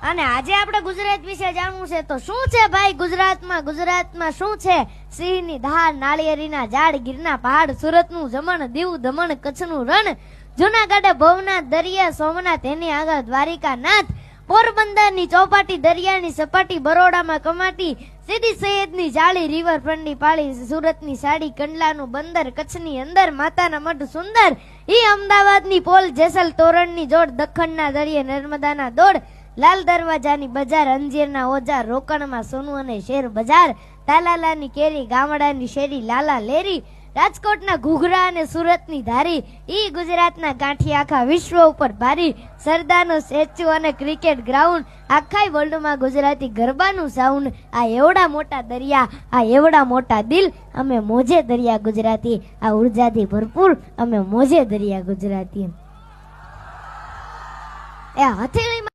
અને આજે આપણે ગુજરાત વિશે જાણવું છે તો શું છે ભાઈ ગુજરાતમાં શું છે? સિંહની ધાર, નાળિયેરીના ઝાડ, ગીરના પહાડ, સુરતનું જમણ, દીવ દમણ, કચ્છનું રણ, જૂનાગઢ ભવનાથ, દરિયા સોમનાથ, એની આગળ દ્વારિકાનાથ, પોરબંદરની ચોપાટી, દરિયાની સપાટી, બરોડામાં કમાટી, સીધી સૈયદની જાળી, રિવરફ્રન્ટની પાળી, સુરતની સાડી, કંડલાનું બંદર, કચ્છની અંદર માતાના મઢ સુંદર, ઈ અમદાવાદની પોલ, જેસલ તોરણની જોડ, દખણના દરિયે નર્મદાના દોડ, લાલ દરવાજાની બજાર, અંજીરના ઓજાર, રોકણમાં સોનું અને શેર બજાર, તાલાલાની કેરી, ગામડાની શેરી, લાલા લેરી, રાજકોટના ઘૂઘરા અને સુરતની ધારી, ઈ ગુજરાતના ગાંઠી આખા વિશ્વ ઉપર ભારી, સરદારનો સ્ટેચ્યુ અને ક્રિકેટ ગ્રાઉન્ડ, આખા વર્લ્ડમાં ગુજરાતી ગરબાનું સાઉન્ડ, આ એવડા મોટા દરિયા, આ એવડા મોટા દિલ, અમે મોજે દરિયા ગુજરાતી, આ ઉર્જાથી ભરપૂર અમે મોજે દરિયા ગુજરાતી. એ હથેળીમાં